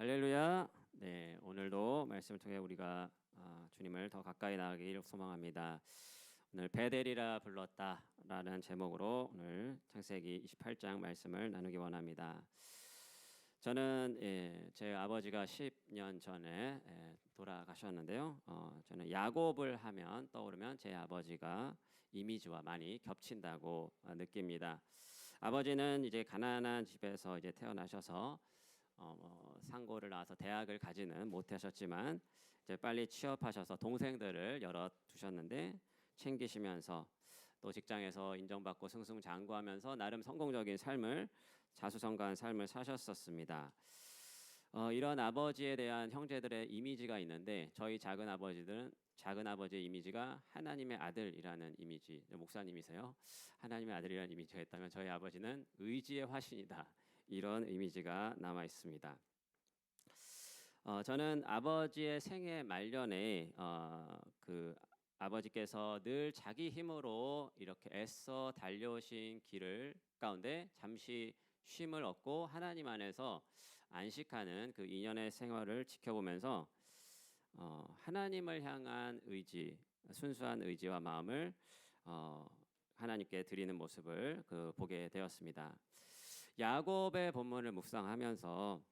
할렐루야. 네, 오늘도 말씀을 통해 우리가 주님을 더 가까이 나가길 소망합니다. 오늘 베델이라 불렀다라는 제목으로 오늘 창세기 28장 말씀을 나누기 원합니다. 저는 제 아버지가 10년 전에 돌아가셨는데요. 저는 야곱을 하면 떠오르면 제 아버지가 이미지와 많이 겹친다고 느낍니다. 아버지는 이제 가난한 집에서 이제 태어나셔서 상고를 나와서 대학을 가지는 못하셨지만 이제 빨리 취업하셔서 동생들을 여럿 두셨는데 챙기시면서 또 직장에서 인정받고 승승장구하면서 나름 성공적인 삶을 자수성가한 삶을 사셨었습니다. 이런 아버지에 대한 형제들의 이미지가 있는데 저희 작은 아버지의 이미지가 하나님의 아들이라는 이미지. 목사님이세요. 하나님의 아들이라는 이미지가 있다면 저희 아버지는 의지의 화신이다. 이런 이미지가 남아 있습니다. 저는 아버지의 생애 말년에 그 아버지께서 늘 자기 힘으로 이렇게 애써 달려오신 길을 가운데 잠시 쉼을 얻고 하나님 안에서 안식하는 그 2년의 생활을 지켜보면서 하나님을 향한 의지, 순수한 의지와 마음을 하나님께 드리는 모습을 보게 되었습니다. 야곱의 본문을 묵상하면서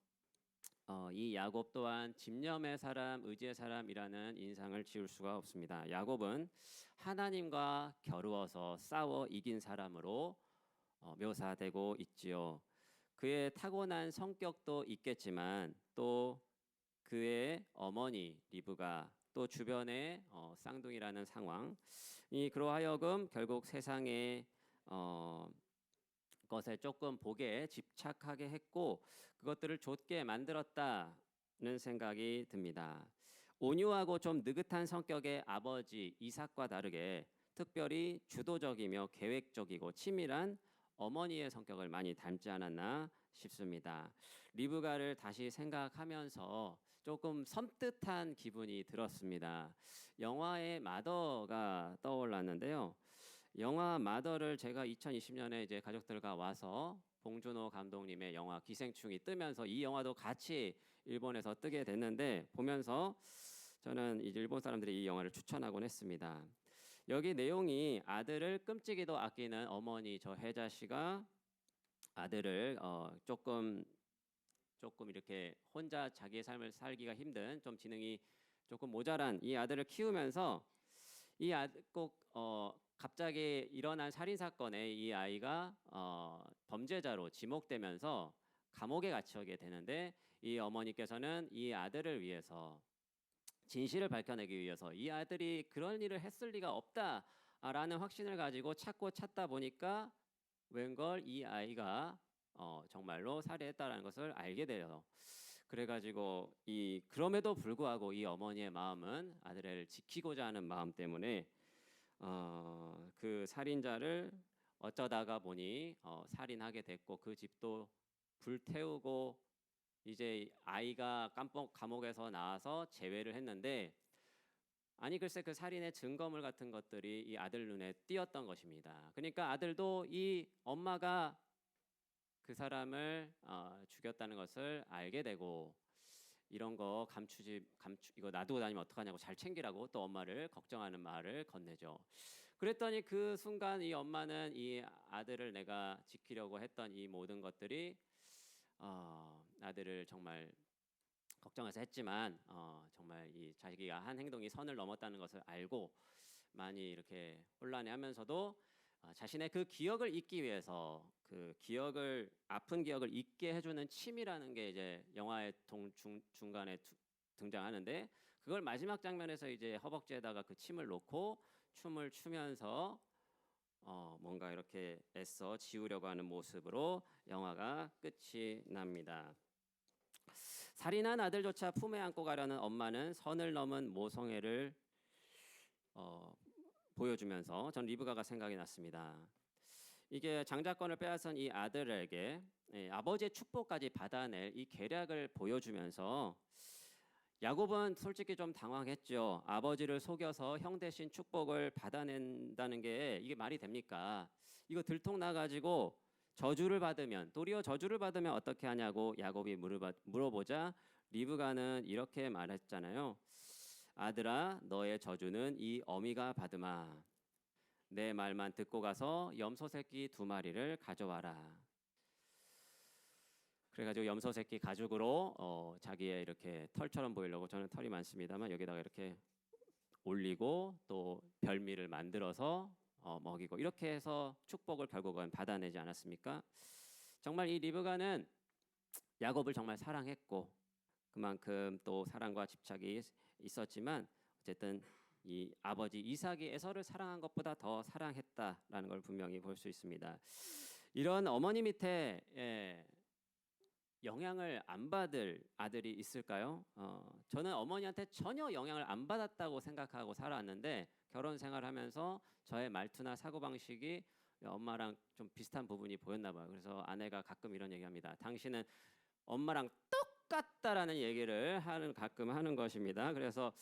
이 야곱 또한 집념의 사람, 의지의 사람이라는 인상을 지울 수가 없습니다. 야곱은 하나님과 겨루어서 싸워 이긴 사람으로 묘사되고 있지요. 그의 타고난 성격도 있겠지만 또 그의 어머니 리브가 또 주변의 쌍둥이라는 상황이 그러하여금 결국 세상의 것에 조금 보게 집착하게 했고 그것들을 좇게 만들었다는 생각이 듭니다. 온유하고 좀 느긋한 성격의 아버지 이삭과 다르게 특별히 주도적이며 계획적이고 치밀한 어머니의 성격을 많이 닮지 않았나 싶습니다. 리브가를 다시 생각하면서 조금 섬뜩한 기분이 들었습니다. 영화의 마더가 떠올랐는데요. 영화 마더를 제가 2020년에 이제 가족들과 와서 봉준호 감독님의 영화 기생충이 뜨면서 이 영화도 같이 일본에서 뜨게 됐는데 보면서 저는 이제 일본 사람들이 이 영화를 추천하곤 했습니다. 여기 내용이 아들을 끔찍이도 아끼는 어머니 저 혜자 씨가 아들을 조금 이렇게 혼자 자기의 삶을 살기가 힘든 좀 지능이 조금 모자란 이 아들을 키우면서 이 아들 갑자기 일어난 살인 사건에 이 아이가 범죄자로 지목되면서 감옥에 갇히게 되는데 이 어머니께서는 이 아들을 위해서 진실을 밝혀내기 위해서 이 아들이 그런 일을 했을 리가 없다라는 확신을 가지고 찾다 보니까 웬걸 이 아이가 정말로 살해했다라는 것을 알게 돼요. 그래가지고 그럼에도 불구하고 이 어머니의 마음은 아들을 지키고자 하는 마음 때문에 그 살인자를 어쩌다가 보니 살인하게 됐고 그 집도 불태우고 이제 아이가 감옥에서 나와서 재회를 했는데 아니 글쎄 그 살인의 증거물 같은 것들이 이 아들 눈에 띄었던 것입니다. 그러니까 아들도 이 엄마가 그 사람을 죽였다는 것을 알게 되고 이런 거 이거 놔두고 다니면 어떡하냐고 잘 챙기라고 또 엄마를 걱정하는 말을 건네죠. 그랬더니 그 순간 이 엄마는 이 아들을 내가 지키려고 했던 이 모든 것들이 아들을 정말 걱정해서 했지만 정말 이 자기가 한 행동이 선을 넘었다는 것을 알고 많이 이렇게 혼란해하면서도 자신의 그 기억을 잊기 위해서 그 아픈 기억을 잊게 해주는 침이라는 게 이제 영화의 중간에 등장하는데 그걸 마지막 장면에서 이제 허벅지에다가 그 침을 놓고 춤을 추면서 뭔가 이렇게 애써 지우려고 하는 모습으로 영화가 끝이 납니다. 살인한 아들조차 품에 안고 가려는 엄마는 선을 넘은 모성애를 보여주면서 전 리브가가 생각이 났습니다. 이게 장자권을 빼앗은 이 아들에게 아버지의 축복까지 받아낼 이 계략을 보여주면서 야곱은 솔직히 좀 당황했죠. 아버지를 속여서 형 대신 축복을 받아낸다는 게 이게 말이 됩니까? 이거 들통나가지고 도리어 저주를 받으면 어떻게 하냐고 야곱이 물어보자 리브가는 이렇게 말했잖아요. 아들아, 너의 저주는 이 어미가 받으마. 내 말만 듣고 가서 염소 새끼 2마리를 가져와라. 그래가지고 염소 새끼 가죽으로 자기의 이렇게 털처럼 보이려고, 저는 털이 많습니다만 여기다가 이렇게 올리고 또 별미를 만들어서 먹이고, 이렇게 해서 축복을 결국은 받아내지 않았습니까? 정말 이 리브가는 야곱을 정말 사랑했고 그만큼 또 사랑과 집착이 있었지만 어쨌든 이 아버지 이삭이 에서를 사랑한 것보다 더 사랑했다라는 걸 분명히 볼 수 있습니다. 이런 어머니 밑에 영향을 안 받을 아들이 있을까요? 저는 어머니한테 전혀 영향을 안 받았다고 생각하고 살아왔는데, 결혼 생활하면서 저의 말투나 사고방식이 엄마랑 좀 비슷한 부분이 보였나 봐요. 그래서 아내가 가끔 이런 얘기합니다. 당신은 엄마랑 똑같다라는 얘기를 가끔 하는 것입니다. 그래서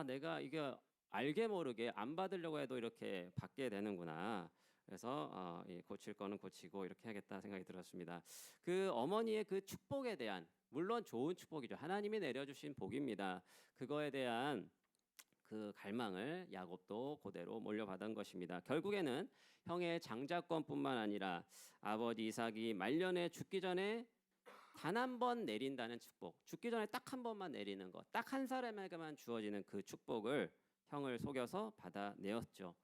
내가 이게 알게 모르게 안 받으려고 해도 이렇게 받게 되는구나. 그래서 고칠 거는 고치고 이렇게 해야겠다 생각이 들었습니다. 그 어머니의 그 축복에 대한, 물론 좋은 축복이죠. 하나님이 내려주신 복입니다. 그거에 대한 그 갈망을 야곱도 그대로 몰려받은 것입니다. 결국에는 형의 장자권뿐만 아니라 아버지 이삭이 말년에 죽기 전에 단 한 번 내린다는 축복, 죽기 전에 딱 한 번만 내리는 것, 딱 한 사람에게만 주어지는 그 축복을 형을 속여서 받아내었죠.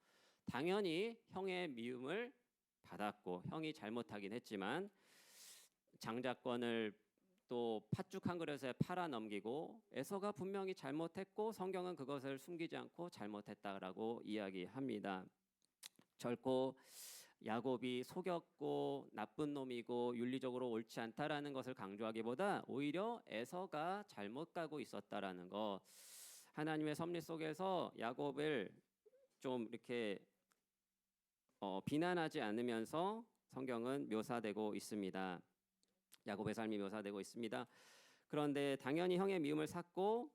당연히 형의 미움을 받았고 형이 잘못하긴 했지만 장자권을 또 팥죽 한 그릇에 팔아 넘기고, 에서가 분명히 잘못했고 성경은 그것을 숨기지 않고 잘못했다라고 이야기합니다. 결코 야곱이 속였고 나쁜 놈이고 윤리적으로 옳지 않다라는 것을 강조하기보다 오히려 에서가 잘못 가고 있었다라는 거, 하나님의 섭리 속에서 야곱을 좀 이렇게 비난하지 않으면서 성경은 묘사되고 있습니다. 야곱의 삶이 묘사되고 있습니다. 그런데 당연히 형의 미움을 샀고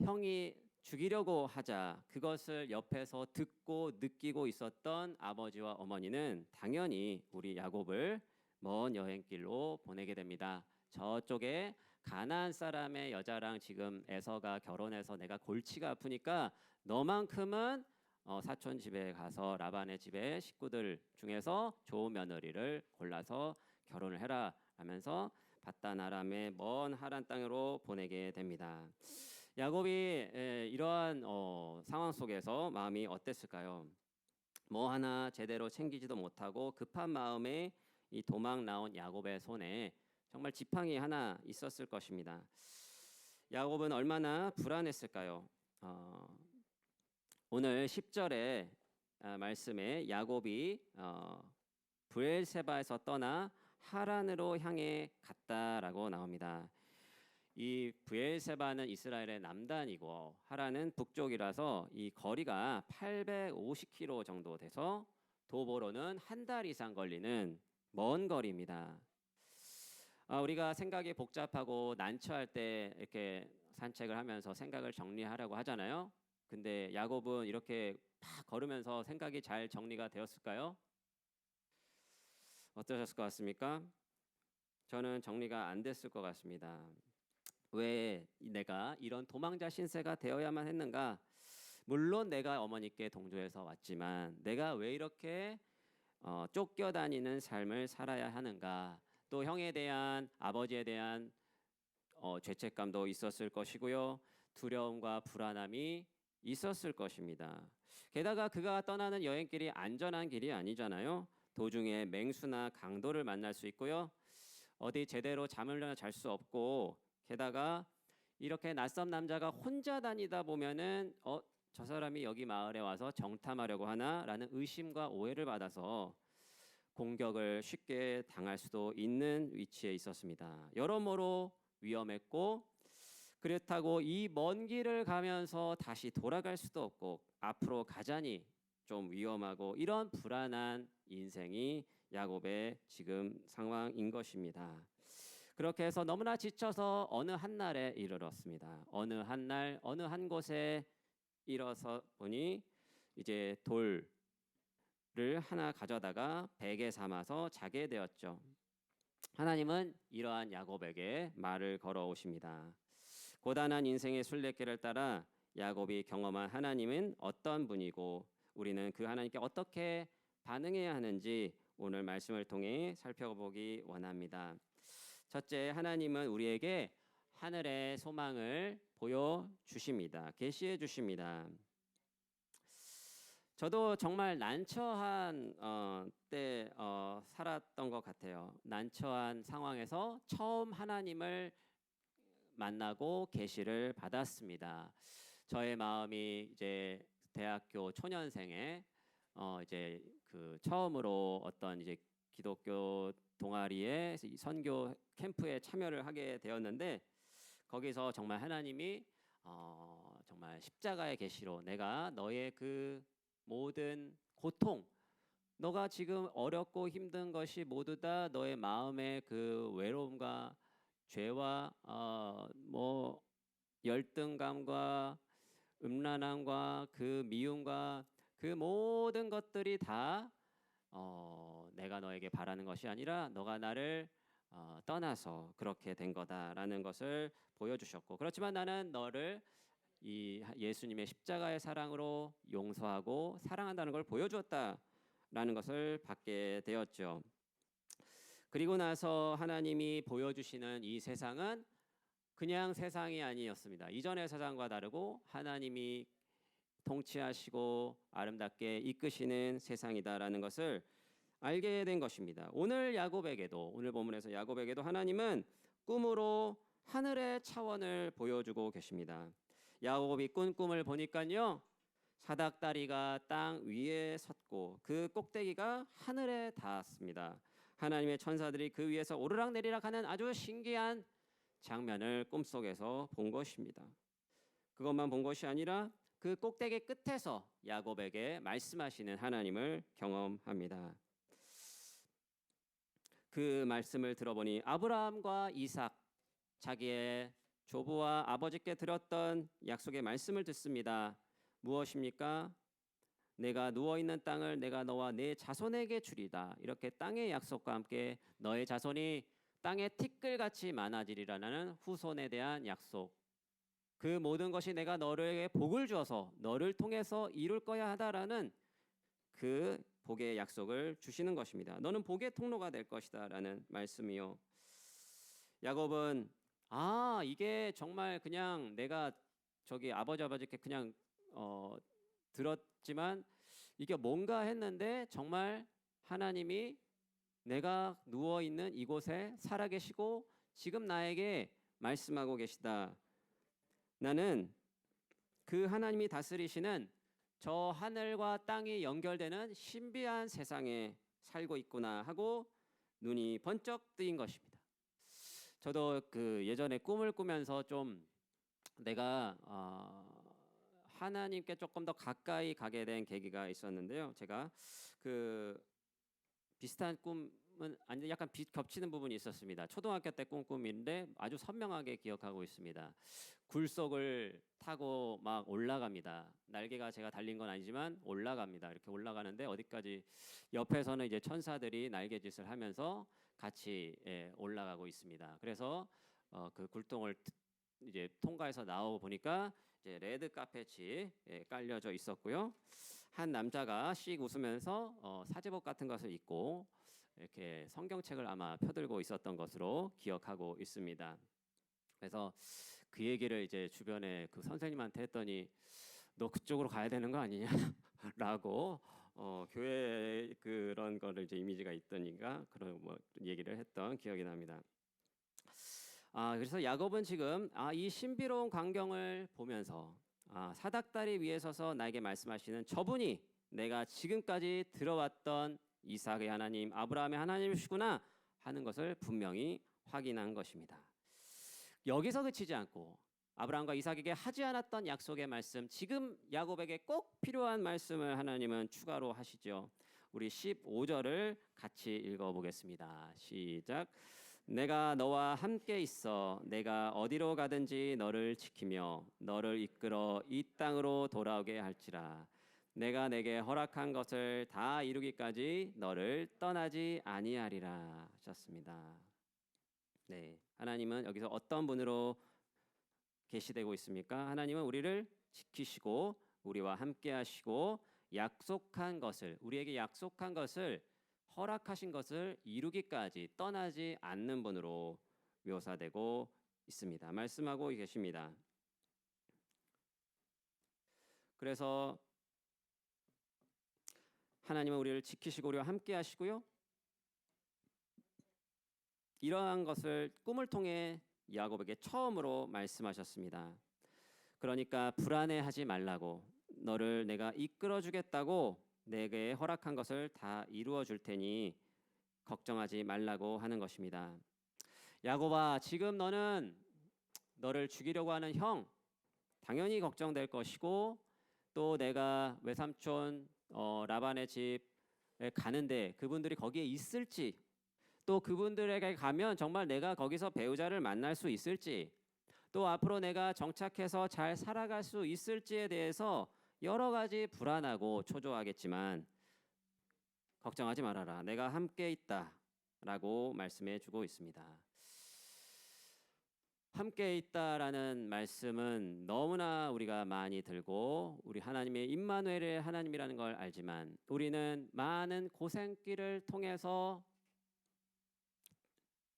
형이 죽이려고 하자 그것을 옆에서 듣고 느끼고 있었던 아버지와 어머니는 당연히 우리 야곱을 먼 여행길로 보내게 됩니다. 저쪽에 가나안 사람의 여자랑 지금 에서가 결혼해서 내가 골치가 아프니까 너만큼은 사촌 집에 가서 라반의 집에 식구들 중에서 좋은 며느리를 골라서 결혼을 해라 하면서 바단 아람의 먼 하란 땅으로 보내게 됩니다. 야곱이 이러한 상황 속에서 마음이 어땠을까요? 뭐 하나 제대로 챙기지도 못하고 급한 마음에 이 도망 나온 야곱의 손에 정말 지팡이 하나 있었을 것입니다. 야곱은 얼마나 불안했을까요? 오늘 10절의 말씀에 야곱이 브엘세바에서 떠나 하란으로 향해 갔다라고 나옵니다. 이 브엘세바는 이스라엘의 남단이고 하란은 북쪽이라서 이 거리가 850km 정도 돼서 도보로는 한 달 이상 걸리는 먼 거리입니다. 우리가 생각이 복잡하고 난처할 때 이렇게 산책을 하면서 생각을 정리하려고 하잖아요. 근데 야곱은 이렇게 막 걸으면서 생각이 잘 정리가 되었을까요? 어떠셨을 것 같습니까? 저는 정리가 안 됐을 것 같습니다. 왜 내가 이런 도망자 신세가 되어야만 했는가? 물론 내가 어머니께 동조해서 왔지만 내가 왜 이렇게 쫓겨다니는 삶을 살아야 하는가? 또 형에 대한, 아버지에 대한 죄책감도 있었을 것이고요. 두려움과 불안함이 있었을 것입니다. 게다가 그가 떠나는 여행길이 안전한 길이 아니잖아요. 도중에 맹수나 강도를 만날 수 있고요. 어디 제대로 잠을 잘 수 없고, 게다가 이렇게 낯선 남자가 혼자 다니다 보면은 저 사람이 여기 마을에 와서 정탐하려고 하나라는 의심과 오해를 받아서 공격을 쉽게 당할 수도 있는 위치에 있었습니다. 여러모로 위험했고, 그렇다고 이 먼 길을 가면서 다시 돌아갈 수도 없고 앞으로 가자니 좀 위험하고, 이런 불안한 인생이 야곱의 지금 상황인 것입니다. 그렇게 해서 너무나 지쳐서 어느 한 날에 이르렀습니다. 어느 한 날 어느 한 곳에 이뤄서 보니 이제 돌을 하나 가져다가 베개 삼아서 자게 되었죠. 하나님은 이러한 야곱에게 말을 걸어오십니다. 고단한 인생의 순례길을 따라 야곱이 경험한 하나님은 어떤 분이고 우리는 그 하나님께 어떻게 반응해야 하는지 오늘 말씀을 통해 살펴보기 원합니다. 첫째, 하나님은 우리에게 하늘의 소망을 보여주십니다. 계시해 주십니다. 저도 정말 난처한 때 살았던 것 같아요. 난처한 상황에서 처음 하나님을 만나고 계시를 받았습니다. 저의 마음이 이제 대학교 초년생에 이제 그 처음으로 어떤 이제 기독교 동아리에 선교 캠프에 참여를 하게 되었는데 거기서 정말 하나님이 정말 십자가의 계시로 내가 너의 그 모든 고통, 너가 지금 어렵고 힘든 것이 모두 다 너의 마음의 그 외로움과 죄와 뭐 열등감과 음란함과 그 미움과 그 모든 것들이 다 내가 너에게 바라는 것이 아니라 너가 나를 떠나서 그렇게 된 거다라는 것을 보여주셨고, 그렇지만 나는 너를 이 예수님의 십자가의 사랑으로 용서하고 사랑한다는 걸 보여주었다라는 것을 받게 되었죠. 그리고 나서 하나님이 보여주시는 이 세상은 그냥 세상이 아니었습니다. 이전의 세상과 다르고 하나님이 통치하시고 아름답게 이끄시는 세상이다라는 것을 알게 된 것입니다. 오늘 본문에서 야곱에게도 하나님은 꿈으로 하늘의 차원을 보여주고 계십니다. 야곱이 꾼 꿈을 보니까요, 사닥다리가 땅 위에 섰고 그 꼭대기가 하늘에 닿았습니다. 하나님의 천사들이 그 위에서 오르락내리락 하는 아주 신기한 장면을 꿈속에서 본 것입니다. 그것만 본 것이 아니라 그 꼭대기 끝에서 야곱에게 말씀하시는 하나님을 경험합니다. 그 말씀을 들어보니 아브라함과 이삭, 자기의 조부와 아버지께 드렸던 약속의 말씀을 듣습니다. 무엇입니까? 내가 누워있는 땅을 내가 너와 내 자손에게 주리다. 이렇게 땅의 약속과 함께 너의 자손이 땅의 티끌같이 많아지리라는 후손에 대한 약속, 그 모든 것이 내가 너에게 복을 주어서 너를 통해서 이룰 거야 하다라는 그 복의 약속을 주시는 것입니다. 너는 복의 통로가 될 것이다 라는 말씀이요. 야곱은 이게 정말 그냥 내가 저기 아버지께 그냥 들었지만 이게 뭔가 했는데 정말 하나님이 내가 누워있는 이곳에 살아계시고 지금 나에게 말씀하고 계시다. 나는 그 하나님이 다스리시는 저 하늘과 땅이 연결되는 신비한 세상에 살고 있구나 하고 눈이 번쩍 뜨인 것입니다. 저도 그 예전에 꿈을 꾸면서 좀 내가 하나님께 조금 더 가까이 가게 된 계기가 있었는데요. 제가 그 비슷한 꿈은 아니 약간 겹치는 부분이 있었습니다. 초등학교 때 꿈인데 아주 선명하게 기억하고 있습니다. 굴속을 타고 막 올라갑니다. 날개가 제가 달린 건 아니지만 올라갑니다. 이렇게 올라가는데 어디까지 옆에서는 이제 천사들이 날개짓을 하면서 같이 올라가고 있습니다. 그래서 그 굴동을 이제 통과해서 나오고 보니까 이제 레드 카펫이 깔려져 있었고요. 한 남자가 씩 웃으면서 사제복 같은 것을 입고 이렇게 성경책을 아마 펴들고 있었던 것으로 기억하고 있습니다. 그래서 그 얘기를 이제 주변에 그 선생님한테 했더니 너 그쪽으로 가야 되는 거 아니냐라고 교회 그런 거를 이제 이미지가 있더니가 그런 뭐 얘기를 했던 기억이 납니다. 그래서 야곱은 지금 이 신비로운 광경을 보면서 사닥다리 위에 서서 나에게 말씀하시는 저분이 내가 지금까지 들어왔던 이삭의 하나님, 아브라함의 하나님이시구나 하는 것을 분명히 확인한 것입니다. 여기서 그치지 않고 아브라함과 이삭에게 하지 않았던 약속의 말씀, 지금 야곱에게 꼭 필요한 말씀을 하나님은 추가로 하시죠. 우리 15절을 같이 읽어보겠습니다. 시작. 내가 너와 함께 있어 내가 어디로 가든지 너를 지키며 너를 이끌어 이 땅으로 돌아오게 할지라. 내가 내게 허락한 것을 다 이루기까지 너를 떠나지 아니하리라 하셨습니다. 네, 하나님은 여기서 어떤 분으로 계시되고 있습니까? 하나님은 우리를 지키시고 우리와 함께 하시고 약속한 것을, 우리에게 약속한 것을, 허락하신 것을 이루기까지 떠나지 않는 분으로 묘사되고 있습니다. 말씀하고 계십니다. 그래서 하나님은 우리를 지키시고 우리와 함께 하시고요. 이러한 것을 꿈을 통해 야곱에게 처음으로 말씀하셨습니다. 그러니까 불안해하지 말라고, 너를 내가 이끌어 주겠다고, 내게 허락한 것을 다 이루어 줄 테니 걱정하지 말라고 하는 것입니다. 야곱아, 지금 너를 죽이려고 하는 형 당연히 걱정될 것이고, 또 내가 외삼촌 라반의 집에 가는데 그분들이 거기에 있을지, 또 그분들에게 가면 정말 내가 거기서 배우자를 만날 수 있을지, 또 앞으로 내가 정착해서 잘 살아갈 수 있을지에 대해서 여러 가지 불안하고 초조하겠지만 걱정하지 말아라, 내가 함께 있다라고 말씀해 주고 있습니다. 함께 있다라는 말씀은 너무나 우리가 많이 들고 우리 하나님의 임마누엘의 하나님이라는 걸 알지만, 우리는 많은 고생길을 통해서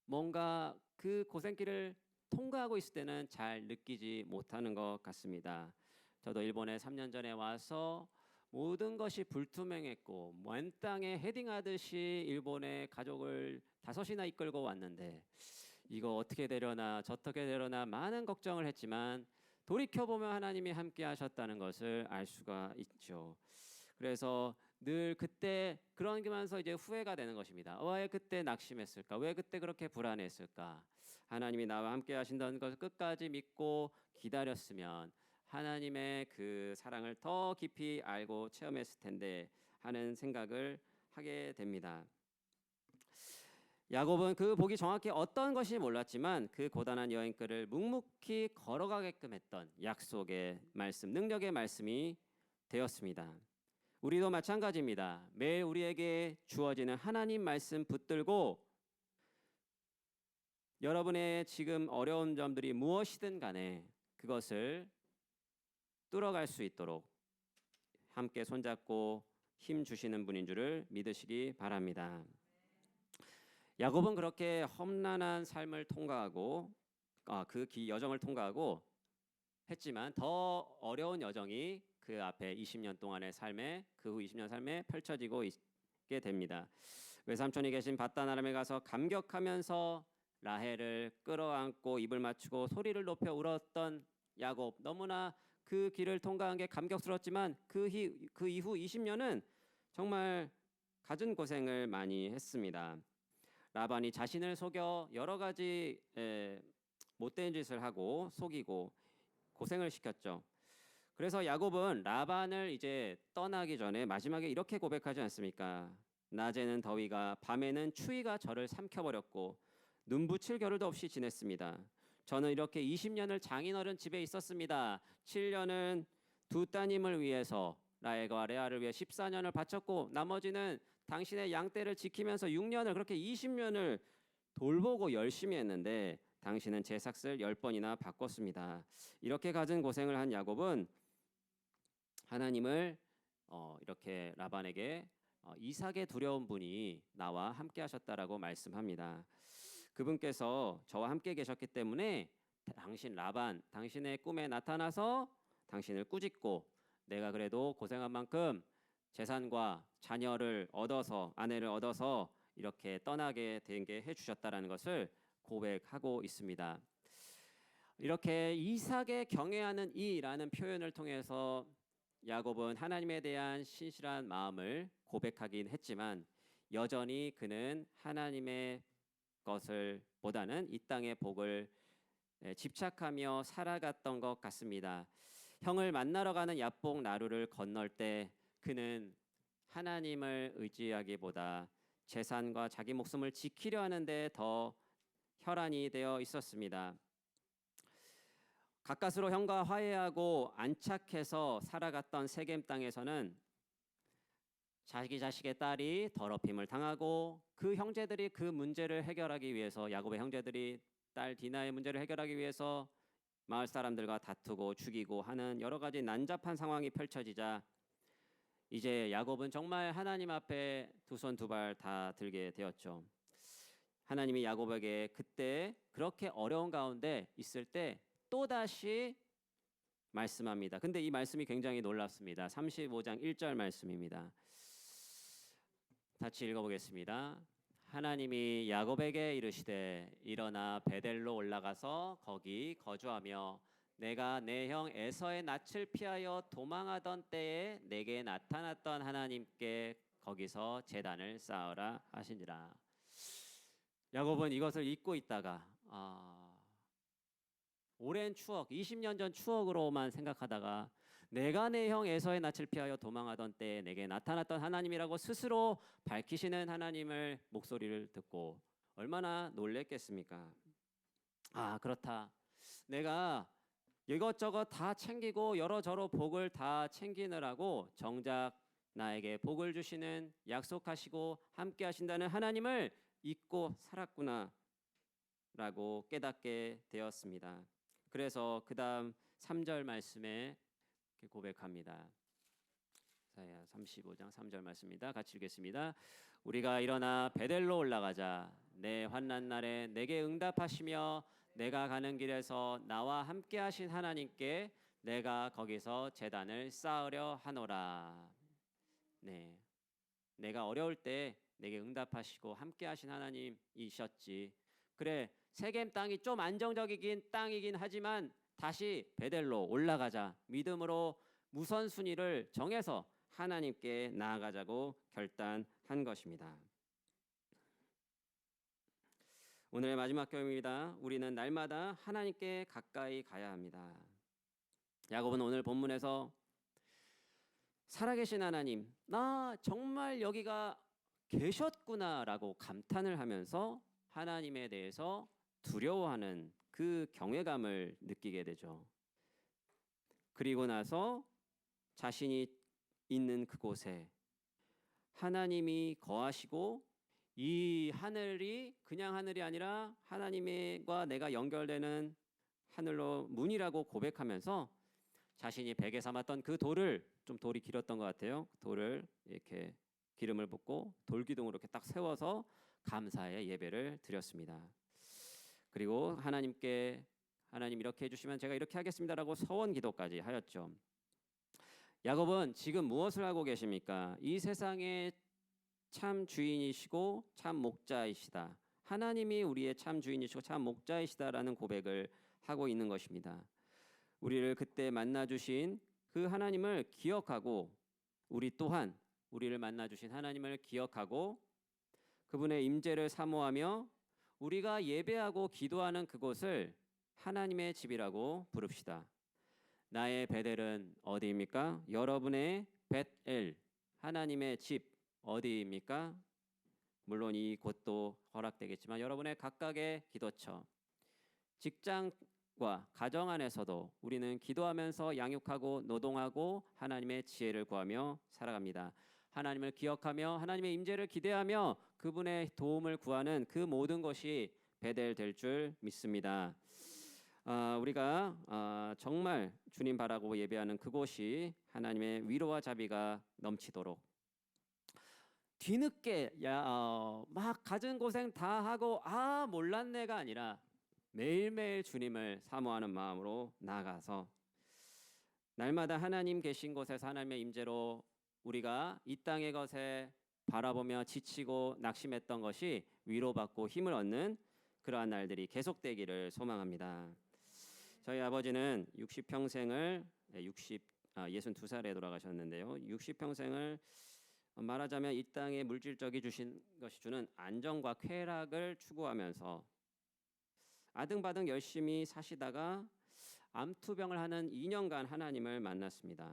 뭔가 그 고생길을 통과하고 있을 때는 잘 느끼지 못하는 것 같습니다. 저도 일본에 3년 전에 와서 모든 것이 불투명했고 먼 땅에 헤딩하듯이 일본의 가족을 5이나 이끌고 왔는데, 이거 어떻게 되려나 저떻게 되려나 많은 걱정을 했지만 돌이켜보면 하나님이 함께 하셨다는 것을 알 수가 있죠. 그래서 늘 그때 그런 게면서 이제 후회가 되는 것입니다. 왜 그때 낙심했을까? 왜 그때 그렇게 불안했을까? 하나님이 나와 함께 하신다는 것을 끝까지 믿고 기다렸으면 하나님의 그 사랑을 더 깊이 알고 체험했을 텐데 하는 생각을 하게 됩니다. 야곱은 그 복이 정확히 어떤 것이 몰랐지만 그 고단한 여행길을 묵묵히 걸어가게끔 했던 약속의 말씀, 능력의 말씀이 되었습니다. 우리도 마찬가지입니다. 매일 우리에게 주어지는 하나님 말씀 붙들고 여러분의 지금 어려운 점들이 무엇이든 간에 그것을 뚫어갈 수 있도록 함께 손잡고 힘 주시는 분인 줄을 믿으시기 바랍니다. 야곱은 그렇게 험난한 삶을 통과하고 그 여정을 통과하고 했지만 더 어려운 여정이 그 앞에 20년 동안의 삶에, 그 후 20년 삶에 펼쳐지고 있게 됩니다. 외삼촌이 계신 밧단 아람에 가서 감격하면서 라헬을 끌어안고 입을 맞추고 소리를 높여 울었던 야곱, 너무나 그 길을 통과한 게 감격스럽지만 그 이후 20년은 정말 갖은 고생을 많이 했습니다. 라반이 자신을 속여 여러 가지 못된 짓을 하고 속이고 고생을 시켰죠. 그래서 야곱은 라반을 이제 떠나기 전에 마지막에 이렇게 고백하지 않습니까? 낮에는 더위가, 밤에는 추위가 저를 삼켜버렸고 눈붙일 겨를도 없이 지냈습니다. 저는 이렇게 20년을 장인어른 집에 있었습니다. 7년은 두 따님을 위해서 라헬과 레아를 위해 14년을 바쳤고 나머지는 당신의 양떼를 지키면서 6년을, 그렇게 20년을 돌보고 열심히 했는데 당신은 제 삭슬 10번이나 바꿨습니다. 이렇게 갖은 고생을 한 야곱은 하나님을 이렇게 라반에게 이삭의 두려운 분이 나와 함께 하셨다라고 말씀합니다. 그분께서 저와 함께 계셨기 때문에 당신 라반, 당신의 꿈에 나타나서 당신을 꾸짖고 내가 그래도 고생한 만큼 재산과 자녀를 얻어서, 아내를 얻어서 이렇게 떠나게 되게 해주셨다라는 것을 고백하고 있습니다. 이렇게 이삭의 경외하는 이라는 표현을 통해서 야곱은 하나님에 대한 신실한 마음을 고백하긴 했지만 여전히 그는 하나님의 것을 보다는 이 땅의 복을 집착하며 살아갔던 것 같습니다. 형을 만나러 가는 야복 나루를 건널 때 그는 하나님을 의지하기보다 재산과 자기 목숨을 지키려 하는데 더 혈안이 되어 있었습니다. 가까스로 형과 화해하고 안착해서 살아갔던 세겜 땅에서는 자기 자식의 딸이 더럽힘을 당하고 그 형제들이 그 문제를 해결하기 위해서 야곱의 형제들이 딸 디나의 문제를 해결하기 위해서 마을 사람들과 다투고 죽이고 하는 여러 가지 난잡한 상황이 펼쳐지자 이제 야곱은 정말 하나님 앞에 두 손 두 발 다 들게 되었죠. 하나님이 야곱에게 그때 그렇게 어려운 가운데 있을 때 또다시 말씀합니다. 근데 이 말씀이 굉장히 놀랍습니다. 35장 1절 말씀입니다. 같이 읽어보겠습니다. 하나님이 야곱에게 이르시되 일어나 베델로 올라가서 거기 거주하며 내가 내 형 에서의 낯을 피하여 도망하던 때에 내게 나타났던 하나님께 거기서 제단을 쌓으라 하시니라. 야곱은 이것을 잊고 있다가 오랜 추억, 20년 전 추억으로만 생각하다가 내가 내 형 에서의 낯을 피하여 도망하던 때에 내게 나타났던 하나님이라고 스스로 밝히시는 하나님을 목소리를 듣고 얼마나 놀랬겠습니까? 그렇다. 내가 이것저것 다 챙기고 여러저러 복을 다 챙기느라고 정작 나에게 복을 주시는 약속하시고 함께 하신다는 하나님을 잊고 살았구나 라고 깨닫게 되었습니다. 그래서 그 다음 3절 말씀에 고백합니다. 이사야 35장 3절 말씀입니다. 같이 읽겠습니다. 우리가 일어나 베델로 올라가자. 내 환난 날에 내게 응답하시며 내가 가는 길에서 나와 함께 하신 하나님께 내가 거기서 제단을 쌓으려 하노라. 네, 내가 어려울 때 내게 응답하시고 함께 하신 하나님이셨지. 그래, 세겜 땅이 좀 안정적이긴 땅이긴 하지만 다시 베델로 올라가자. 믿음으로 우선순위를 정해서 하나님께 나아가자고 결단한 것입니다. 오늘의 마지막 교훈입니다. 우리는 날마다 하나님께 가까이 가야 합니다. 야곱은 오늘 본문에서 살아계신 하나님, 나 정말 여기가 계셨구나라고 감탄을 하면서 하나님에 대해서 두려워하는 그 경외감을 느끼게 되죠. 그리고 나서 자신이 있는 그곳에 하나님이 거하시고 이 하늘이 그냥 하늘이 아니라 하나님과 내가 연결되는 하늘로 문이라고 고백하면서 자신이 베개 삼았던 그 돌을, 좀 돌이 길었던 것 같아요. 돌을 이렇게 기름을 붓고 돌기둥으로 이렇게 딱 세워서 감사의 예배를 드렸습니다. 그리고 하나님께 하나님 이렇게 해주시면 제가 이렇게 하겠습니다라고 서원 기도까지 하였죠. 야곱은 지금 무엇을 하고 계십니까? 이 세상의 참 주인이시고 참 목자이시다. 하나님이 우리의 참 주인이시고 참 목자이시다라는 고백을 하고 있는 것입니다. 우리를 그때 만나주신 그 하나님을 기억하고 우리 또한 우리를 만나주신 하나님을 기억하고 그분의 임재를 사모하며 우리가 예배하고 기도하는 그곳을 하나님의 집이라고 부릅시다. 나의 베델은 어디입니까? 여러분의 벳엘, 하나님의 집 어디입니까? 물론 이 곳도 허락되겠지만 여러분의 각각의 기도처, 직장과 가정 안에서도 우리는 기도하면서 양육하고 노동하고 하나님의 지혜를 구하며 살아갑니다. 하나님을 기억하며 하나님의 임재를 기대하며 그분의 도움을 구하는 그 모든 것이 베델 될 줄 믿습니다. 우리가 정말 주님 바라고 예배하는 그곳이 하나님의 위로와 자비가 넘치도록 뒤늦게 막 갖은 고생 다 하고 몰랐네가 아니라 매일매일 주님을 사모하는 마음으로 나아가서 날마다 하나님 계신 곳에서 하나님의 임재로 우리가 이 땅의 것에 바라보며 지치고 낙심했던 것이 위로받고 힘을 얻는 그러한 날들이 계속되기를 소망합니다. 저희 아버지는 62평생을 62살에 돌아가셨는데요. 60평생을 말하자면 이 땅에 물질적이 주신 것이 주는 안정과 쾌락을 추구하면서 아등바등 열심히 사시다가 암투병을 하는 2년간 하나님을 만났습니다.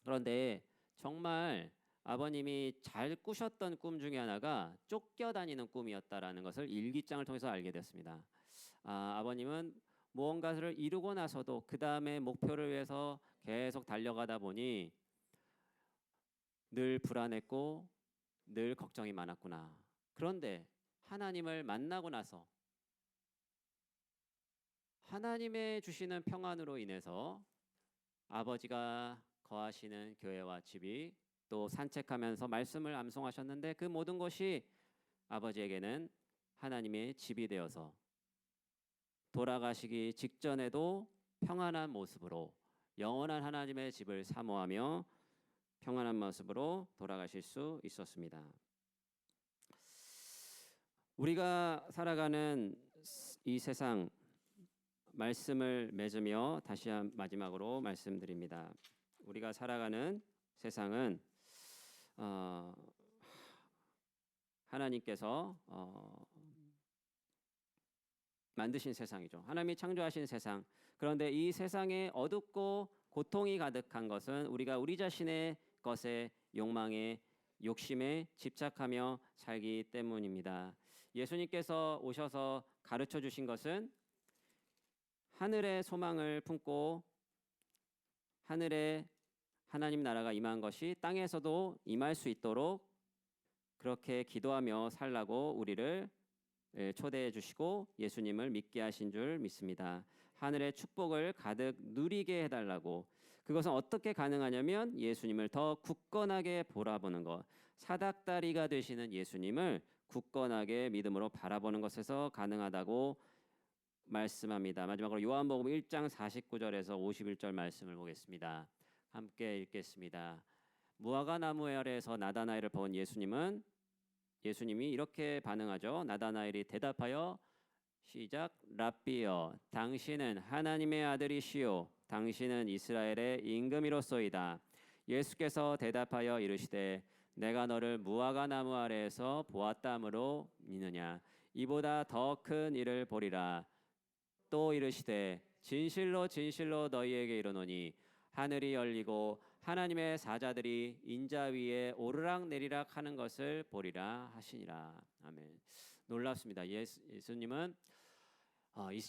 그런데 정말 아버님이 잘 꾸셨던 꿈 중에 하나가 쫓겨다니는 꿈이었다라는 것을 일기장을 통해서 알게 됐습니다. 아버님은 무언가를 이루고 나서도 그 다음에 목표를 위해서 계속 달려가다 보니 늘 불안했고 늘 걱정이 많았구나. 그런데 하나님을 만나고 나서 하나님의 주시는 평안으로 인해서 아버지가 거하시는 교회와 집이 또 산책하면서 말씀을 암송하셨는데 그 모든 것이 아버지에게는 하나님의 집이 되어서 돌아가시기 직전에도 평안한 모습으로 영원한 하나님의 집을 사모하며 평안한 모습으로 돌아가실 수 있었습니다. 우리가 살아가는 이 세상 말씀을 맺으며 다시 마지막으로 말씀드립니다. 우리가 살아가는 세상은 하나님께서 만드신 세상이죠. 하나님이 창조하신 세상. 그런데 이 세상에 어둡고 고통이 가득한 것은 우리가 우리 자신의 것에 욕망에 욕심에 집착하며 살기 때문입니다. 예수님께서 오셔서 가르쳐 주신 것은 하늘의 소망을 품고 하늘에 하나님 나라가 임한 것이 땅에서도 임할 수 있도록 그렇게 기도하며 살라고 우리를 초대해 주시고 예수님을 믿게 하신 줄 믿습니다. 하늘의 축복을 가득 누리게 해달라고. 그것은 어떻게 가능하냐면 예수님을 더 굳건하게 바라보는 것, 사닥다리가 되시는 예수님을 굳건하게 믿음으로 바라보는 것에서 가능하다고 말씀합니다. 마지막으로 요한복음 1장 49절에서 51절 말씀을 보겠습니다. 함께 읽겠습니다. 무화과 나무 아래에서 나다나엘을 본 예수님이 이렇게 반응하죠. 나다나엘이 대답하여 시작. 랍비여, 당신은 하나님의 아들이시요 당신은 이스라엘의 임금이로소이다. 예수께서 대답하여 이르시되 내가 너를 무화과 나무 아래에서 보았다므로 믿느냐. 이보다 더 큰 일을 보리라. 또 이르시되 진실로 진실로 너희에게 이르노니 하늘이 열리고 하나님의 사자들이 인자 위에 오르락 내리락 하는 것을 보리라 하시니라. 아멘. 놀랍습니다. 예수님은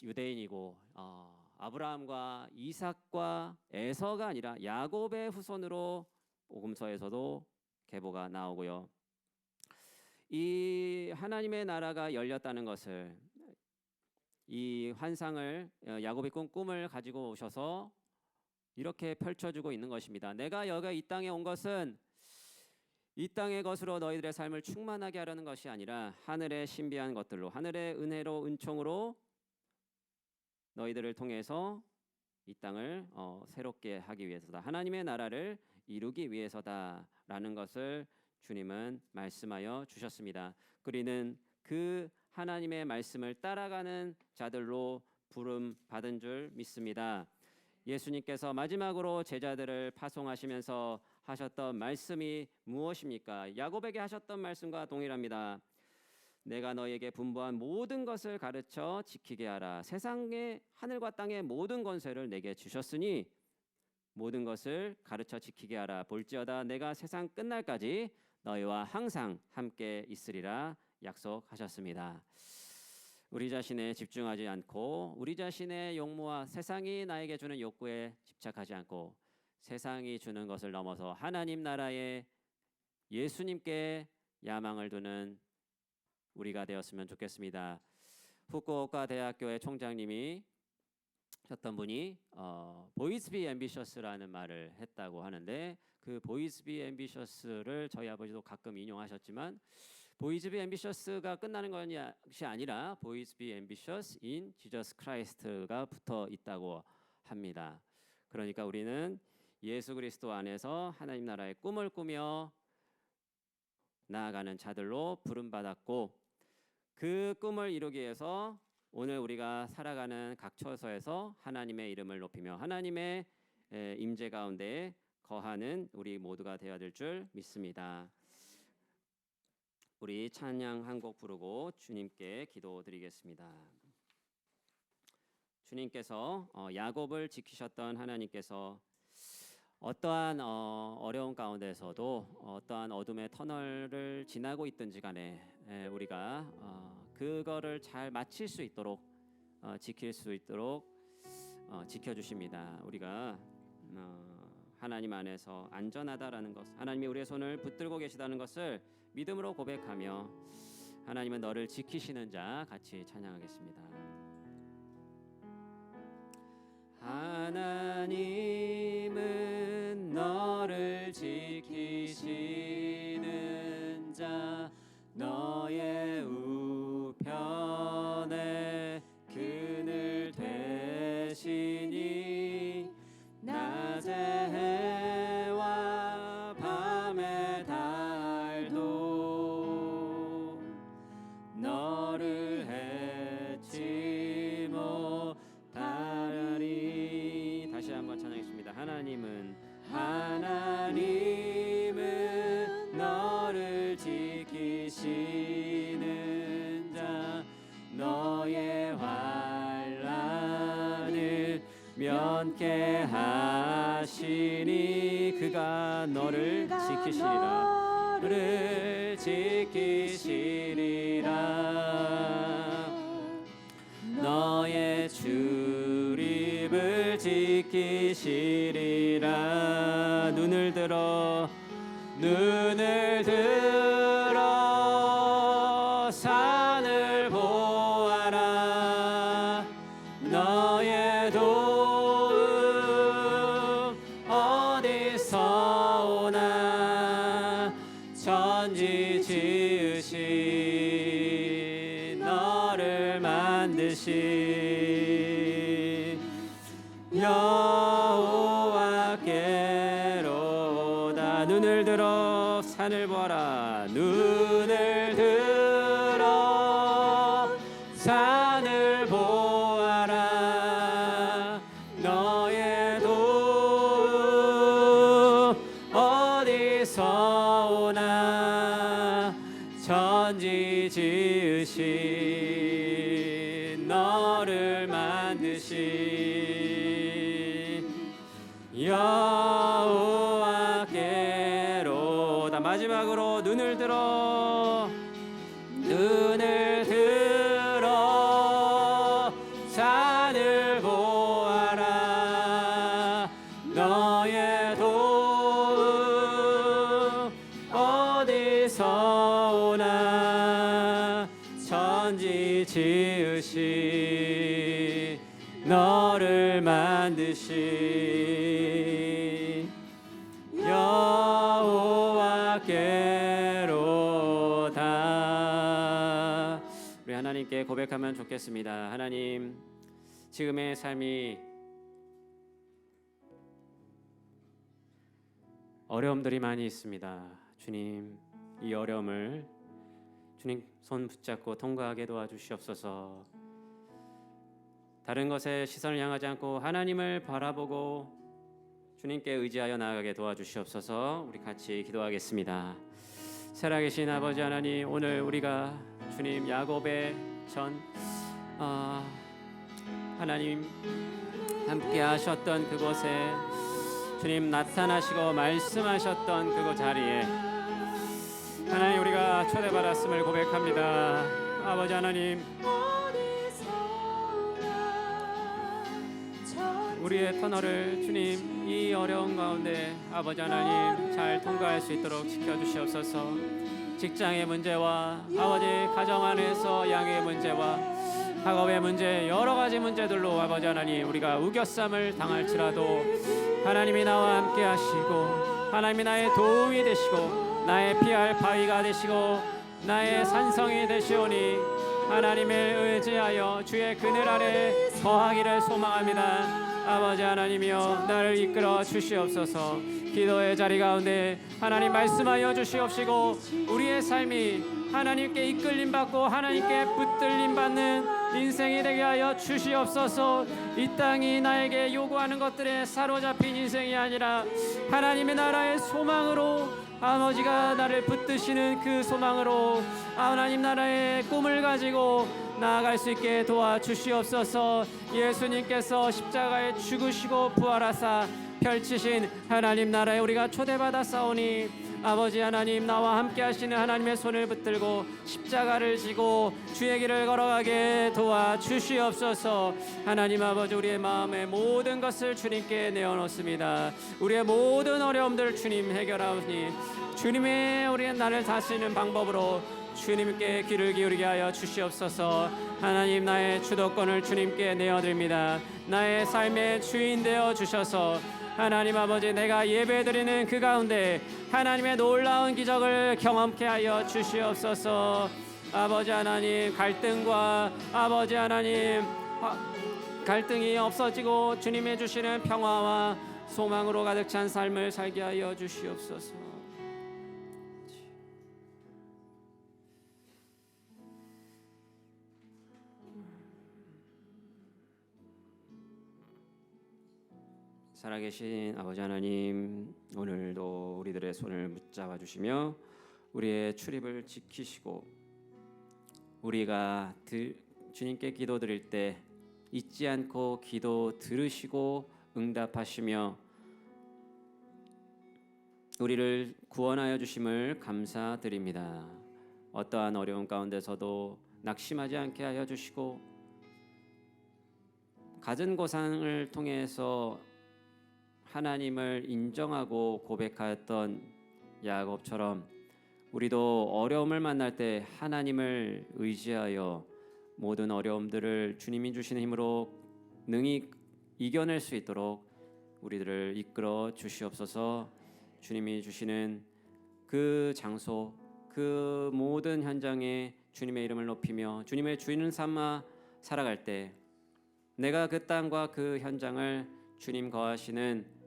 유대인이고 아브라함과 이삭과 에서가 아니라 야곱의 후손으로 복음서에서도 계보가 나오고요. 이 하나님의 나라가 열렸다는 것을 이 환상을 야곱이 꾼 꿈을 가지고 오셔서 이렇게 펼쳐주고 있는 것입니다. 내가 여기 이 땅에 온 것은 이 땅의 것으로 너희들의 삶을 충만하게 하려는 것이 아니라 하늘의 신비한 것들로 하늘의 은혜로 은총으로 너희들을 통해서 이 땅을 새롭게 하기 위해서다. 하나님의 나라를 이루기 위해서다라는 것을 주님은 말씀하여 주셨습니다. 우리는 그 하나님의 말씀을 따라가는 자들로 부름 받은 줄 믿습니다. 예수님께서 마지막으로 제자들을 파송하시면서 하셨던 말씀이 무엇입니까? 야곱에게 하셨던 말씀과 동일합니다. 내가 너에게 분부한 모든 것을 가르쳐 지키게 하라. 세상의 하늘과 땅의 모든 권세를 내게 주셨으니 모든 것을 가르쳐 지키게 하라. 볼지어다 내가 세상 끝날까지 너희와 항상 함께 있으리라 약속하셨습니다. 우리 자신에 집중하지 않고 우리 자신의 욕무와 세상이 나에게 주는 욕구에 집착하지 않고 세상이 주는 것을 넘어서 하나님 나라에 예수님께 야망을 두는 우리가 되었으면 좋겠습니다. 후쿠오카 대학교의 총장님이 셨던 분이 보이스 비 앰비셔스라는 말을 했다고 하는데 그 보이스 비 앰비셔스를 저희 아버지도 가끔 인용하셨지만 보이즈 비 앰비셔스가 끝나는 것이 아니라 보이즈 비 앰비셔스 인 지저스 크라이스트가 붙어 있다고 합니다. 그러니까 우리는 예수 그리스도 안에서 하나님 나라의 꿈을 꾸며 나아가는 자들로 부름받았고 그 꿈을 이루기 위해서 오늘 우리가 살아가는 각 처소에서 하나님의 이름을 높이며 하나님의 임재 가운데 거하는 우리 모두가 되어야 될 줄 믿습니다. 우리 찬양 한 곡 부르고 주님께 기도드리겠습니다. 주님께서 야곱을 지키셨던 하나님께서 어떠한 어려운 가운데서도 어떠한 어둠의 터널을 지나고 있든지 간에 우리가 그거를 잘 마칠 수 있도록 지킬 수 있도록 지켜주십니다. 우리가 하나님 안에서 안전하다라는 것, 하나님이 우리의 손을 붙들고 계시다는 것을 믿음으로 고백하며 하나님은 너를 지키시는 자 같이 찬양하겠습니다. 하나님은 너를 지키시는 자, 너의 우편에 그늘 되시니 낮의 해와 밤의 달도 너를 해치 못하리니. 다시 한번 찬양했습니다. 하나님은 너를 지키시는 자, 너의 환난을 면케 하시니. 그가 너를 지키시리라. 너를 지키시리라. 너의 출입을 지키시리라. 눈을 들어 산을 보아라. 너의 도움 어디서 오나. 천지 지으신 너를 만드신 여호와께로다. 눈을 들어 산을 보아라. 눈을 들어 산을 보아라. 너의 도움 어디서 오나. 천지 지으신 너를 만드신 여호와께로다. 마지막으로 눈을 들어 산을 보아라. 너의 도움 어디서 오나. 천지 지으신 너를 만드신 여호와께로다. 우리 하나님께 고백하면 좋겠습니다. 하나님, 지금의 삶이 어려움들이 많이 있습니다. 주님, 이 어려움을 주님 손 붙잡고 통과하게 도와주시옵소서. 다른 것에 시선을 향하지 않고 하나님을 바라보고 주님께 의지하여 나아가게 도와주시옵소서. 우리 같이 기도하겠습니다. 살아계신 아버지 하나님, 오늘 우리가 주님 야곱의 전 하나님 함께 하셨던 그곳에 주님 나타나시고 말씀하셨던 그곳 자리에 하나님 우리가 초대받았음을 고백합니다. 아버지 하나님, 우리의 터널을 주님 이 어려운 가운데 아버지 하나님 잘 통과할 수 있도록 지켜주시옵소서. 직장의 문제와 아버지 가정 안에서 양의 문제와 학업의 문제, 여러 가지 문제들로 아버지 하나님 우리가 우겨쌈을 당할지라도 하나님이 나와 함께 하시고 하나님이 나의 도움이 되시고 나의 피할 바위가 되시고 나의 산성이 되시오니 하나님을 의지하여 주의 그늘 아래 거하기를 소망합니다. 아버지 하나님이여, 나를 이끌어 주시옵소서. 기도의 자리 가운데 하나님 말씀하여 주시옵시고 우리의 삶이 하나님께 이끌림 받고 하나님께 붙들림 받는 인생이 되게 하여 주시옵소서. 이 땅이 나에게 요구하는 것들에 사로잡힌 인생이 아니라 하나님의 나라의 소망으로 아버지가 나를 붙드시는 그 소망으로 하나님 나라의 꿈을 가지고 나아갈 수 있게 도와주시옵소서. 예수님께서 십자가에 죽으시고 부활하사 펼치신 하나님 나라에 우리가 초대받아 싸우니 아버지 하나님, 나와 함께 하시는 하나님의 손을 붙들고 십자가를 지고 주의 길을 걸어가게 도와주시옵소서. 하나님 아버지, 우리의 마음의 모든 것을 주님께 내어놓습니다. 우리의 모든 어려움들을 주님 해결하오니 주님의 우리의 나를 다스리는 방법으로 주님께 귀를 기울이게 하여 주시옵소서. 하나님, 나의 주도권을 주님께 내어드립니다. 나의 삶의 주인 되어 주셔서 하나님 아버지, 내가 예배드리는 그 가운데 하나님의 놀라운 기적을 경험케 하여 주시옵소서. 아버지 하나님, 갈등과 아버지 하나님 갈등이 없어지고 주님의 주시는 평화와 소망으로 가득 찬 삶을 살게 하여 주시옵소서. 살아계신 아버지 하나님, 오늘도 우리들의 손을 붙잡아 주시며 우리의 출입을 지키시고 우리가 주님께 기도드릴 때 잊지 않고 기도 들으시고 응답하시며 우리를 구원하여 주심을 감사드립니다. 어떠한 어려움 가운데서도 낙심하지 않게 하여 주시고 갖은 고상을 통해서 하나님을 인정하고 고백하였던 야곱처럼 우리도 어려움을 만날 때 하나님을 의지하여 모든 어려움들을 주님이 주시는 힘으로 능히 이겨낼 수 있도록 우리들을 이끌어 주시옵소서. 주님이 주시는 그 장소, 그 모든 현장에 주님의 이름을 높이며 주님의 주인을 삼아 살아갈 때 내가 그 땅과 그 현장을 주님 거하시는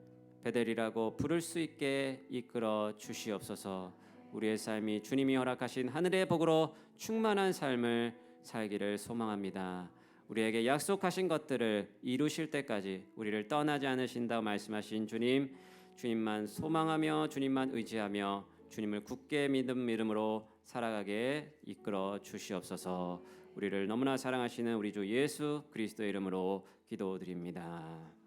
베델이라고 부를 수 있게 이끌어 주시옵소서. 우리의 삶이 주님이 허락하신 하늘의 복으로 충만한 삶을 살기를 소망합니다. 우리에게 약속하신 것들을 이루실 때까지 우리를 떠나지 않으신다 말씀하신 주님, 주님만 소망하며 주님만 의지하며 주님을 굳게 믿음으로 살아가게 이끌어 주시옵소서. 우리를 너무나 사랑하시는 우리 주 예수 그리스도의 이름으로 기도드립니다.